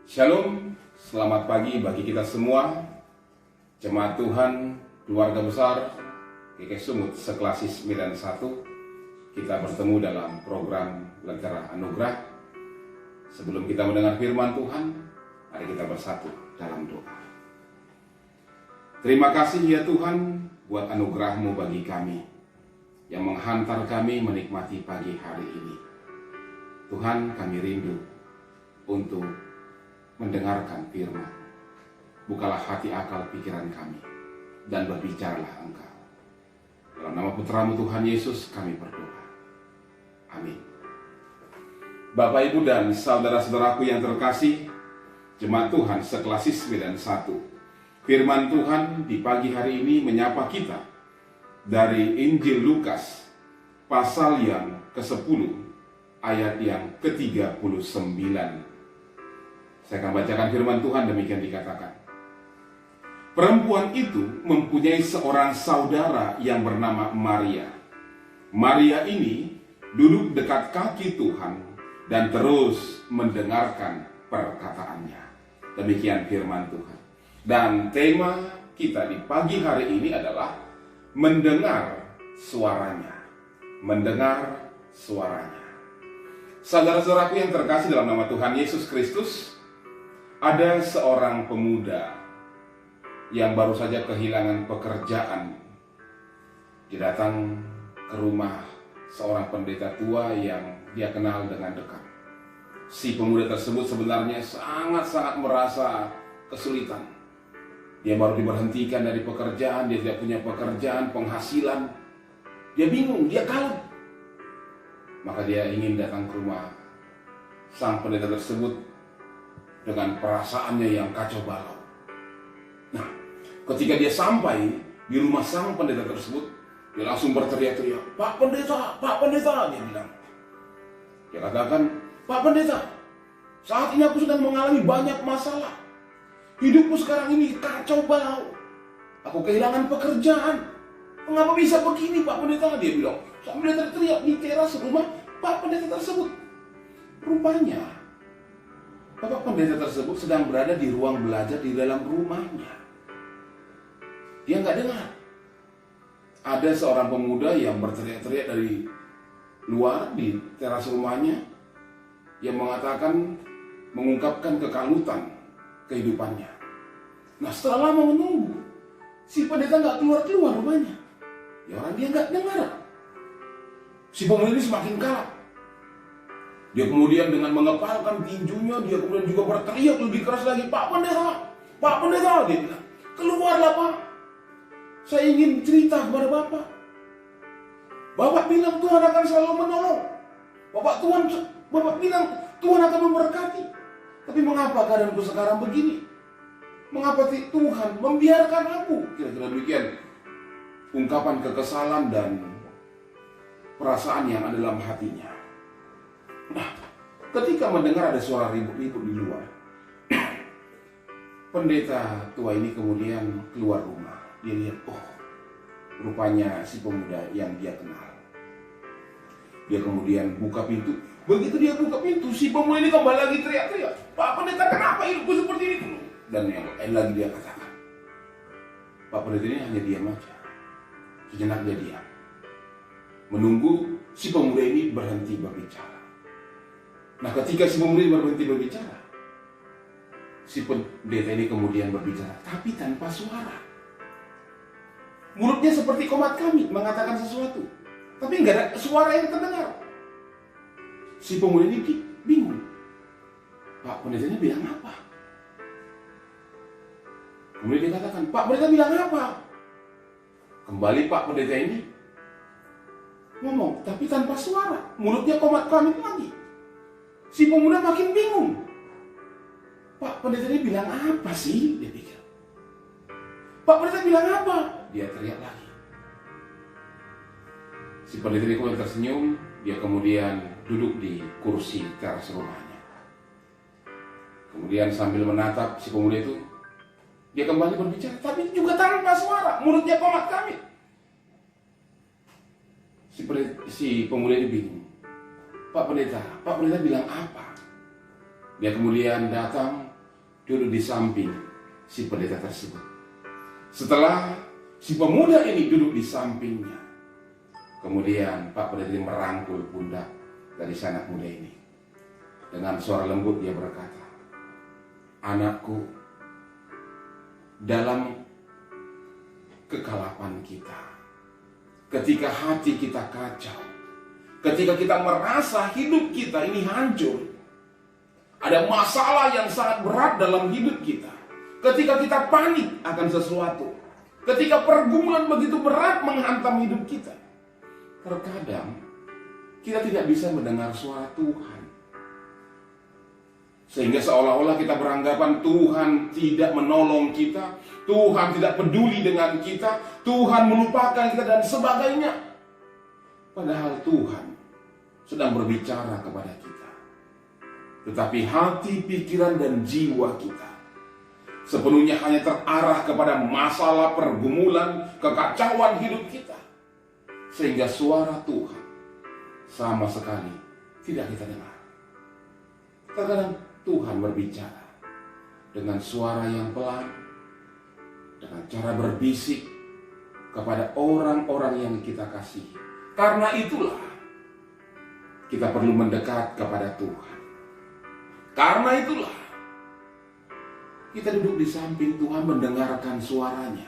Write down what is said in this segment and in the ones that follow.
Shalom, selamat pagi bagi kita semua, jemaat Tuhan, keluarga besar, GKI Sumut Seklasis Medan 1. Kita bertemu dalam program Lentera Anugerah. Sebelum kita mendengar firman Tuhan, mari kita bersatu dalam doa. Terima kasih ya Tuhan buat anugerah-Mu bagi kami, yang menghantar kami menikmati pagi hari ini. Tuhan, kami rindu untuk mendengarkan firman. Bukalah hati akal pikiran kami dan berbicaralah Engkau. Dalam nama Putra-Mu Tuhan Yesus kami berdoa. Amin. Bapak, Ibu, dan saudara-saudaraku yang terkasih, jemaat Tuhan Seklasis Medan 1. Firman Tuhan di pagi hari ini menyapa kita dari Injil Lukas pasal yang ke-10 ayat yang ke-39. Saya akan bacakan firman Tuhan, demikian dikatakan. Perempuan itu mempunyai seorang saudara yang bernama Maria. Maria ini duduk dekat kaki Tuhan dan terus mendengarkan perkataannya. Demikian firman Tuhan. Dan tema kita di pagi hari ini adalah mendengar suaranya. Mendengar suaranya. Saudara-saudaraku yang terkasih dalam nama Tuhan Yesus Kristus, ada seorang pemuda yang baru saja kehilangan pekerjaan. Dia datang ke rumah seorang pendeta tua yang dia kenal dengan dekat. Si pemuda tersebut sebenarnya sangat-sangat merasa kesulitan. Dia baru diberhentikan dari pekerjaan, dia tidak punya pekerjaan, penghasilan. Dia bingung, dia kalut. Maka dia ingin datang ke rumah sang pendeta tersebut dengan perasaannya yang kacau balau. Nah, ketika dia sampai di rumah sang pendeta tersebut, dia langsung berteriak-teriak, Pak Pendeta, dia bilang. Dia katakan, Pak Pendeta, saat ini aku sedang mengalami banyak masalah. Hidupku sekarang ini kacau balau. Aku kehilangan pekerjaan. Mengapa bisa begini, Pak Pendeta? Dia bilang, sambil dia teriak di teras rumah Pak Pendeta tersebut. Rupanya Bapak pendeta tersebut sedang berada di ruang belajar di dalam rumahnya. Dia nggak dengar. Ada seorang pemuda yang berteriak-teriak dari luar di teras rumahnya, yang mengungkapkan kekalutan kehidupannya. Nah, setelah lama menunggu, si pendeta nggak keluar rumahnya. Ya orang dia nggak dengar. Si pemuda ini semakin kalah. Dia kemudian dengan mengepalkan tinjunya, dia kemudian juga berteriak lebih keras lagi, Pak Pendeta, dia bilang, keluarlah Pak. Saya ingin cerita kepada Bapak. Bapak bilang Tuhan akan selalu menolong. Bapak bilang Tuhan akan memberkati. Tapi mengapa keadaanku sekarang begini? Mengapa Tuhan membiarkan aku? Kira-kira demikian ungkapan kekesalan dan perasaan yang ada dalam hatinya. Nah, ketika mendengar ada suara ribut-ribut di luar, pendeta tua ini kemudian keluar rumah. Dia lihat, rupanya si pemuda yang dia kenal. Dia kemudian buka pintu. Begitu dia buka pintu, si pemuda ini kembali lagi teriak-teriak, Pak Pendeta, kenapa hidupku seperti ini? Dan yang lain lagi dia katakan. Pak Pendeta ini hanya diam aja. Sejenak dia diam, menunggu si pemuda ini berhenti berbicara. Nah, ketika si pemuda berhenti berbicara, si pendeta ini kemudian berbicara, tapi tanpa suara. Mulutnya seperti komat kami mengatakan sesuatu, tapi nggak ada suara yang terdengar. Si pemuda ini bingung. Pak pendeta ini bilang apa? Kemudian dia katakan, Pak pendeta bilang apa? Kembali Pak pendeta ini ngomong, tapi tanpa suara. Mulutnya komat kami lagi. Si pemuda makin bingung. Pak pendeta ini bilang apa sih? Dia pikir. Pak pendeta bilang apa? Dia teriak lagi. Si pendeta ini kemudian tersenyum. Dia kemudian duduk di kursi teras rumahnya. Kemudian sambil menatap si pemuda itu, dia kembali berbicara, tapi juga tanpa suara. Mulutnya komat kami. Si pemuda ini bingung. Pak pendeta bilang apa? Dia kemudian datang duduk di samping si pendeta tersebut. Setelah si pemuda ini duduk di sampingnya, kemudian Pak Pendeta merangkul pundak dari si anak muda ini. Dengan suara lembut dia berkata, "Anakku, dalam kekalapan kita, ketika hati kita kacau, ketika kita merasa hidup kita ini hancur, ada masalah yang sangat berat dalam hidup kita, ketika kita panik akan sesuatu, ketika pergumulan begitu berat menghantam hidup kita, terkadang kita tidak bisa mendengar suara Tuhan. Sehingga seolah-olah kita beranggapan Tuhan tidak menolong kita, Tuhan tidak peduli dengan kita, Tuhan melupakan kita dan sebagainya. Padahal Tuhan sedang berbicara kepada kita. Tetapi hati, pikiran, dan jiwa kita sepenuhnya hanya terarah kepada masalah, pergumulan, kekacauan hidup kita. Sehingga suara Tuhan sama sekali tidak kita dengar. Terkadang Tuhan berbicara dengan suara yang pelan, dengan cara berbisik kepada orang-orang yang kita kasihi. Karena itulah kita perlu mendekat kepada Tuhan. Karena itulah kita duduk di samping Tuhan mendengarkan suaranya.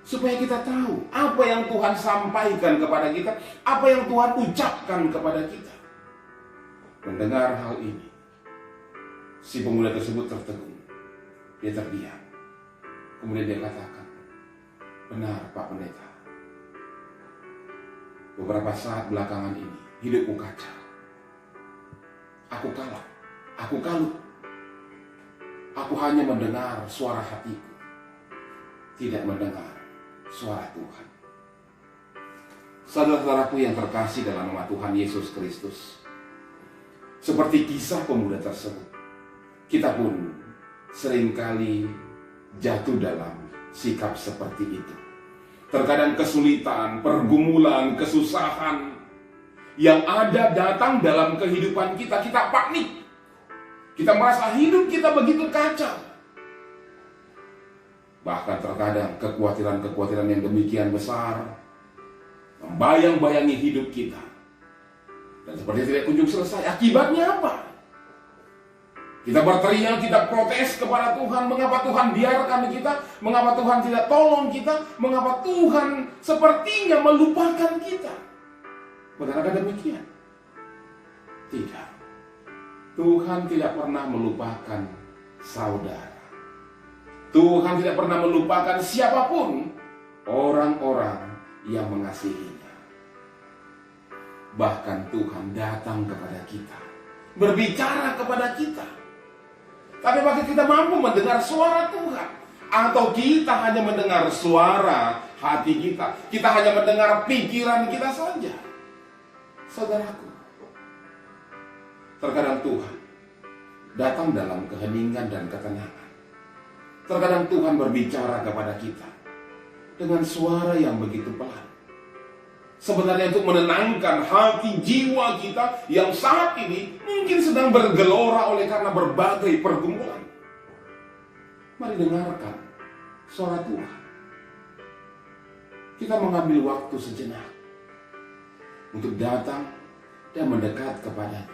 Supaya kita tahu apa yang Tuhan sampaikan kepada kita, apa yang Tuhan ucapkan kepada kita. Mendengar hal ini, si pemuda tersebut tertegun. Dia terdiam. Kemudian dia katakan, "Benar Pak Pendeta, beberapa saat belakangan ini hidupku kacau. Aku kalah, aku kalut. Aku hanya mendengar suara hatiku, tidak mendengar suara Tuhan." Saudara-saudaraku yang terkasih dalam nama Tuhan Yesus Kristus, seperti kisah pemuda tersebut, kita pun seringkali jatuh dalam sikap seperti itu. Terkadang kesulitan, pergumulan, kesusahan yang ada datang dalam kehidupan kita, kita panik. Kita merasa hidup kita begitu kacau. Bahkan terkadang kekhawatiran-kekhawatiran yang demikian besar membayang-bayangi hidup kita. Dan seperti tidak kunjung selesai. Akibatnya apa? Kita berteriak, kita protes kepada Tuhan. Mengapa Tuhan biarkan kita? Mengapa Tuhan tidak tolong kita? Mengapa Tuhan sepertinya melupakan kita? Benarkah demikian? Tidak. Tuhan tidak pernah melupakan saudara. Tuhan tidak pernah melupakan siapapun orang-orang yang mengasihinya. Bahkan Tuhan datang kepada kita, berbicara kepada kita. Tapi apakah kita mampu mendengar suara Tuhan? Atau kita hanya mendengar suara hati kita? Kita hanya mendengar pikiran kita saja? Saudaraku, terkadang Tuhan datang dalam keheningan dan ketenangan. Terkadang Tuhan berbicara kepada kita dengan suara yang begitu pelan. Sebenarnya untuk menenangkan hati jiwa kita yang saat ini mungkin sedang bergelora oleh karena berbagai pergumulan. Mari dengarkan suara Tuhan. Kita mengambil waktu sejenak untuk datang dan mendekat kepadanya.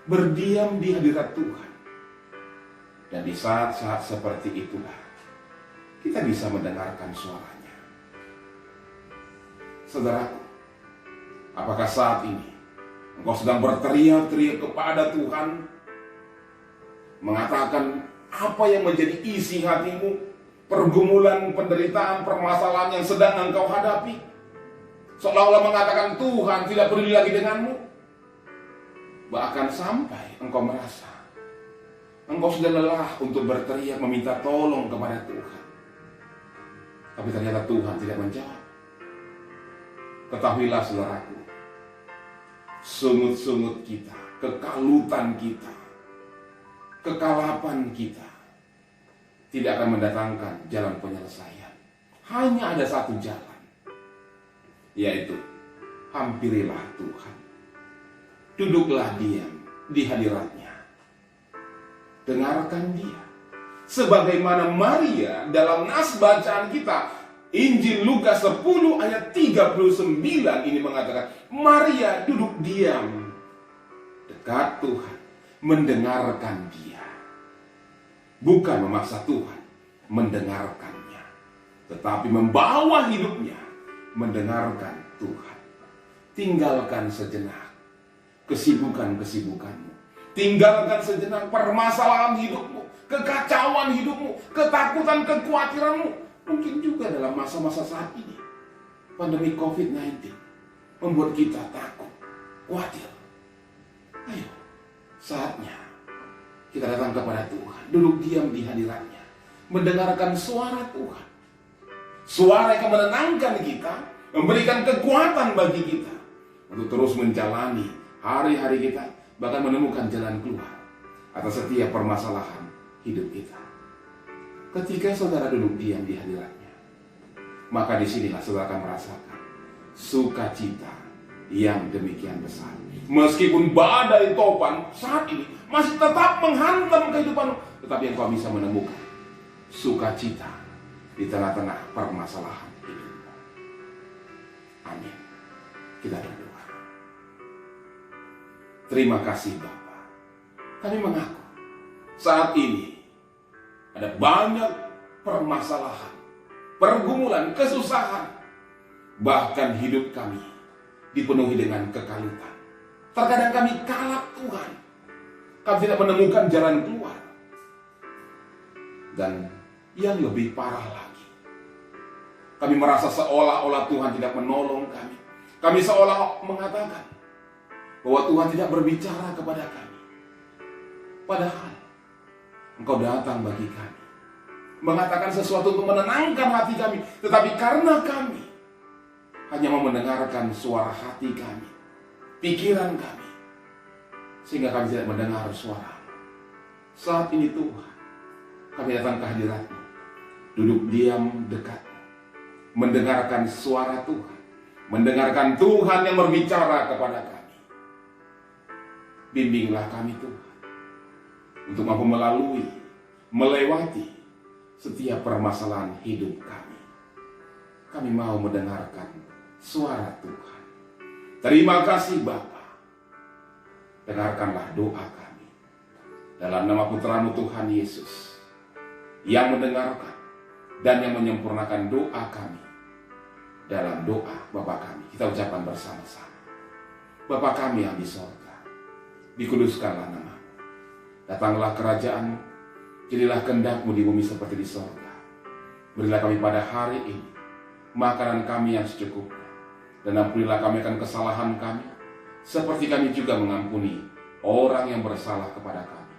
Berdiam di hadirat Tuhan. Dan di saat-saat seperti itulah kita bisa mendengarkan suaranya. Saudaraku, apakah saat ini engkau sedang berteriak-teriak kepada Tuhan, mengatakan apa yang menjadi isi hatimu, pergumulan, penderitaan, permasalahan yang sedang engkau hadapi? Seolah-olah mengatakan Tuhan tidak peduli lagi denganmu. Bahkan sampai engkau merasa engkau sudah lelah untuk berteriak meminta tolong kepada Tuhan. Tapi ternyata Tuhan tidak menjawab. Ketahuilah saudaraku, sungut-sungut kita, kekalutan kita, kekalapan kita tidak akan mendatangkan jalan penyelesaian. Hanya ada satu jalan, yaitu hampirilah Tuhan. Duduklah diam di hadiratnya. Dengarkan Dia. Sebagaimana Maria dalam nas bacaan kita, Injil Lukas 10 ayat 39 ini mengatakan, Maria duduk diam dekat Tuhan, mendengarkan Dia. Bukan memaksa Tuhan mendengarkannya, tetapi membawa hidupnya mendengarkan Tuhan. Tinggalkan sejenak kesibukan-kesibukanmu. Tinggalkan sejenak permasalahan hidupmu, kekacauan hidupmu, ketakutan, kekhawatiranmu. Mungkin juga dalam masa-masa saat ini, pandemi COVID-19 membuat kita takut, khawatir. Ayo, saatnya kita datang kepada Tuhan, duduk diam di hadiratnya, mendengarkan suara Tuhan. Suara yang menenangkan kita, memberikan kekuatan bagi kita untuk terus menjalani hari-hari kita, bahkan menemukan jalan keluar atas setiap permasalahan hidup kita. Ketika saudara duduk diam di hadiratnya, maka disinilah saudara akan merasakan sukacita yang demikian besar. Meskipun badai topan saat ini masih tetap menghantam kehidupanmu, tetapi engkau bisa menemukan sukacita di tengah-tengah permasalahan hidupmu. Amin. Kita berdoa. Terima kasih Bapa. Kami mengaku saat ini ada banyak permasalahan, pergumulan, kesusahan. Bahkan hidup kami dipenuhi dengan kekalutan. Terkadang kami kalap Tuhan. Kami tidak menemukan jalan keluar. Dan yang lebih parah lagi, kami merasa seolah-olah Tuhan tidak menolong kami. Kami seolah mengatakan bahwa Tuhan tidak berbicara kepada kami. Padahal Engkau datang bagi kami, mengatakan sesuatu untuk menenangkan hati kami. Tetapi karena kami hanya mau mendengarkan suara hati kami, pikiran kami, sehingga kami tidak mendengar suara. Saat ini Tuhan, kami datang ke hadirat-Mu, duduk diam dekat-Mu, mendengarkan suara Tuhan, mendengarkan Tuhan yang berbicara kepada kami. Bimbinglah kami Tuhan, untuk mampu melewati setiap permasalahan hidup kami. Kami mau mendengarkan suara Tuhan. Terima kasih Bapa. Dengarkanlah doa kami. Dalam nama Putra-Mu Tuhan Yesus, yang mendengarkan dan yang menyempurnakan doa kami. Dalam doa Bapa kami, kita ucapkan bersama-sama. Bapa kami yang di sorga, dikuduskanlah nama. Datanglah kerajaan-Mu, jadilah kehendak-Mu di bumi seperti di sorga. Berilah kami pada hari ini makanan kami yang secukupnya, dan ampunilah kami akan kesalahan kami, seperti kami juga mengampuni orang yang bersalah kepada kami.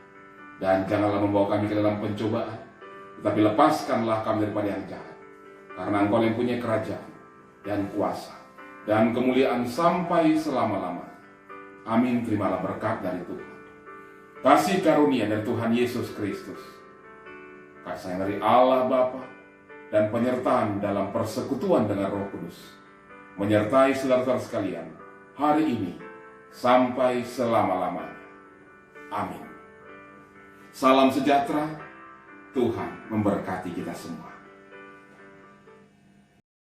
Dan janganlah membawa kami ke dalam pencobaan, tetapi lepaskanlah kami daripada yang jahat. Karena Engkau yang punya kerajaan dan kuasa dan kemuliaan sampai selama-lamanya. Amin. Terimalah berkat dari Tuhan, kasih karunia dari Tuhan Yesus Kristus, kasih sayang dari Allah Bapa, dan penyertaan dalam persekutuan dengan Roh Kudus menyertai saudara-saudara sekalian hari ini sampai selama-lamanya. Amin. Salam sejahtera. Tuhan memberkati kita semua.